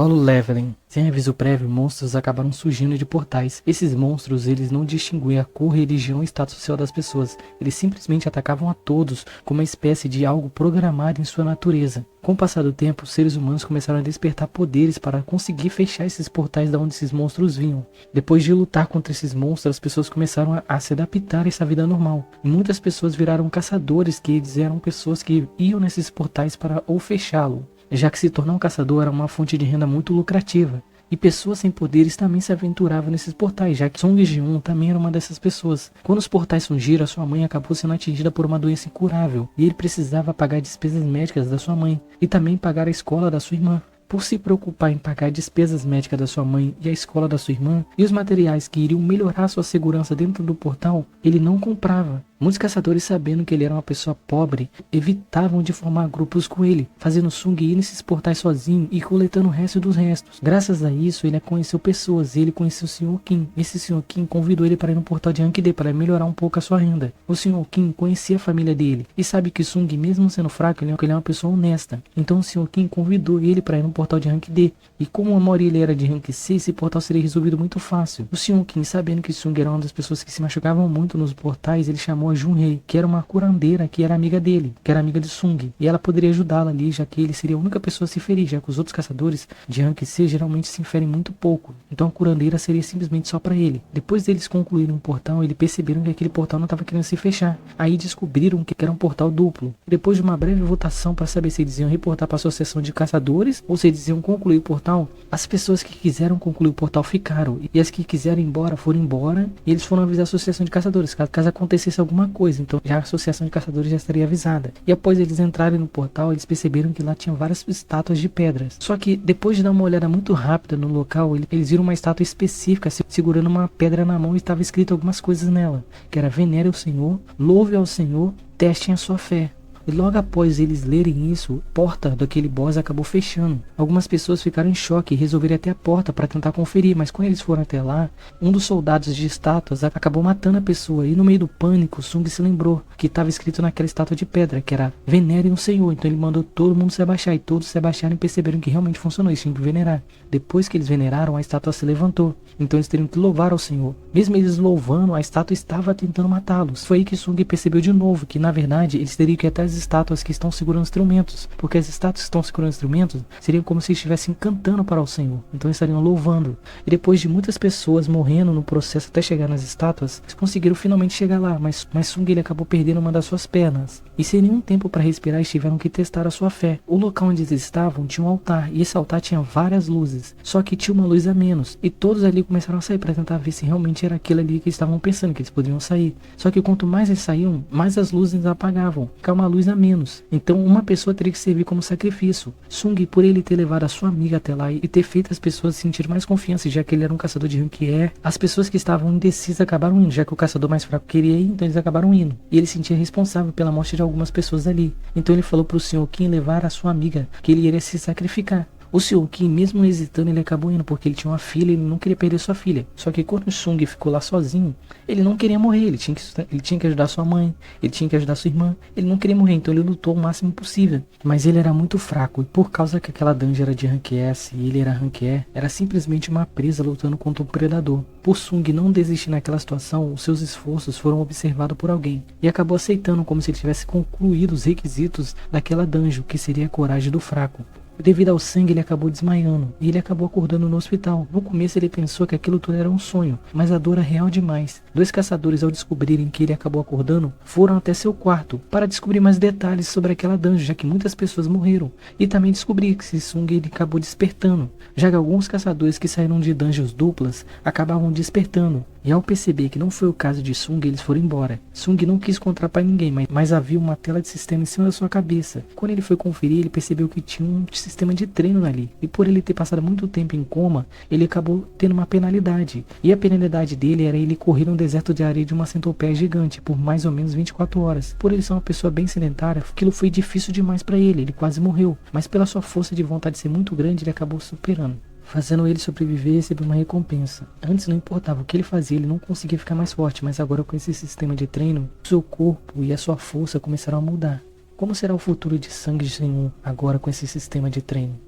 Solo leveling. Sem aviso prévio, monstros acabaram surgindo de portais. Esses monstros, eles não distinguiam a cor, religião e status social das pessoas. Eles simplesmente atacavam a todos, como uma espécie de algo programado em sua natureza. Com o passar do tempo, os seres humanos começaram a despertar poderes para conseguir fechar esses portais de onde esses monstros vinham. Depois de lutar contra esses monstros, as pessoas começaram a se adaptar a essa vida normal. E muitas pessoas viraram caçadores, que eles eram pessoas que iam nesses portais para ou fechá-lo, já que se tornar um caçador era uma fonte de renda muito lucrativa. E pessoas sem poderes também se aventuravam nesses portais, já que Sung Ji-un também era uma dessas pessoas. Quando os portais surgiram, a sua mãe acabou sendo atingida por uma doença incurável, e ele precisava pagar despesas médicas da sua mãe, e também pagar a escola da sua irmã. Por se preocupar em pagar despesas médicas da sua mãe e a escola da sua irmã, e os materiais que iriam melhorar sua segurança dentro do portal, ele não comprava. Muitos caçadores, sabendo que ele era uma pessoa pobre, evitavam de formar grupos com ele, fazendo Sung ir nesses portais sozinho e coletando o resto dos restos. Graças a isso, ele conheceu pessoas e ele conheceu o Sr. Kim. Esse Sr. Kim convidou ele para ir no portal de Rank D para melhorar um pouco a sua renda. O Sr. Kim conhecia a família dele e sabe que Sung, mesmo sendo fraco, ele é uma pessoa honesta. Então o Sr. Kim convidou ele para ir no portal de Rank D. E como a maioria ele era de Rank C, esse portal seria resolvido muito fácil. O Sr. Kim, sabendo que Sung era uma das pessoas que se machucavam muito nos portais, ele chamou a Junhei, que era uma curandeira que era amiga dele, que era amiga de Sung, e ela poderia ajudá-la ali, já que ele seria a única pessoa a se ferir, já que os outros caçadores de Rank C geralmente se ferem muito pouco, então a curandeira seria simplesmente só para ele. Depois deles concluírem um portal, eles perceberam que aquele portal não estava querendo se fechar, aí descobriram que era um portal duplo. Depois de uma breve votação para saber se eles iam reportar para a associação de caçadores ou se eles iam concluir o portal, as pessoas que quiseram concluir o portal ficaram, e as que quiseram ir embora foram embora, e eles foram avisar a associação de caçadores caso acontecesse alguma coisa. Então já a associação de caçadores já estaria avisada. E após eles entrarem no portal, eles perceberam que lá tinha várias estátuas de pedras. Só que depois de dar uma olhada muito rápida no local, eles viram uma estátua específica segurando uma pedra na mão e estava escrito algumas coisas nela, que era: venere o Senhor, louve ao Senhor, testem a sua fé. E logo após eles lerem isso, a porta daquele boss acabou fechando. Algumas pessoas ficaram em choque e resolveram ir até a porta para tentar conferir, mas quando eles foram até lá, um dos soldados de estátuas acabou matando a pessoa, e no meio do pânico, Sung se lembrou que estava escrito naquela estátua de pedra, que era: venerem o Senhor. Então ele mandou todo mundo se abaixar, e todos se abaixaram e perceberam que realmente funcionou, eles tinham que venerar. Depois que eles veneraram, a estátua se levantou, então eles teriam que louvar ao Senhor. Mesmo eles louvando, a estátua estava tentando matá-los. Foi aí que Sung percebeu de novo que, na verdade, eles teriam que ir até as estátuas que estão segurando instrumentos, porque as estátuas que estão segurando instrumentos seriam como se estivessem cantando para o Senhor, então eles estariam louvando. E depois de muitas pessoas morrendo no processo até chegar nas estátuas, eles conseguiram finalmente chegar lá, mas Sung ele acabou perdendo uma das suas pernas, e sem nenhum tempo para respirar, eles tiveram que testar a sua fé. O local onde eles estavam tinha um altar, e esse altar tinha várias luzes, só que tinha uma luz a menos, e todos ali começaram a sair para tentar ver se realmente era aquilo ali que eles estavam pensando que eles poderiam sair. Só que quanto mais eles saíam, mais as luzes apagavam, ficava uma luz a menos. Então uma pessoa teria que servir como sacrifício. Sung, por ele ter levado a sua amiga até lá e ter feito as pessoas sentir mais confiança, já que ele era um caçador de rank E, as pessoas que estavam indecisas acabaram indo, já que o caçador mais fraco queria ir, então eles acabaram indo. E ele se sentia responsável pela morte de algumas pessoas ali. Então ele falou pro Sr. Kim levar a sua amiga, que ele iria se sacrificar. O Sr. Kim, mesmo hesitando, ele acabou indo, porque ele tinha uma filha e ele não queria perder sua filha. Só que quando o Sung ficou lá sozinho, ele não queria morrer, ele tinha que ajudar sua mãe, ele tinha que ajudar sua irmã, ele não queria morrer, então ele lutou o máximo possível. Mas ele era muito fraco, e por causa que aquela dungeon era de rank S e ele era rank E, era simplesmente uma presa lutando contra um predador. Por Sung não desistir naquela situação, os seus esforços foram observados por alguém, e acabou aceitando como se ele tivesse concluído os requisitos daquela dungeon, que seria a coragem do fraco. Devido ao sangue, ele acabou desmaiando e ele acabou acordando no hospital. No começo ele pensou que aquilo tudo era um sonho, mas a dor era real demais. Dois caçadores, ao descobrirem que ele acabou acordando, foram até seu quarto para descobrir mais detalhes sobre aquela dungeon, já que muitas pessoas morreram, e também descobrir que Sung ele acabou despertando, já que alguns caçadores que saíram de dungeons duplas acabavam despertando. E ao perceber que não foi o caso de Sung, eles foram embora. Sung não quis contar para ninguém, mas havia uma tela de sistema em cima da sua cabeça. Quando ele foi conferir, ele percebeu que tinha um sistema de treino ali. E por ele ter passado muito tempo em coma, ele acabou tendo uma penalidade. E a penalidade dele era ele correr no deserto de areia de uma centopeia gigante por mais ou menos 24 horas. Por ele ser uma pessoa bem sedentária, aquilo foi difícil demais para ele, ele quase morreu. Mas pela sua força de vontade ser muito grande, ele acabou superando, fazendo ele sobreviver e receber uma recompensa. Antes não importava o que ele fazia, ele não conseguia ficar mais forte, mas agora com esse sistema de treino, seu corpo e a sua força começaram a mudar. Como será o futuro de Sung Ji-un agora com esse sistema de treino?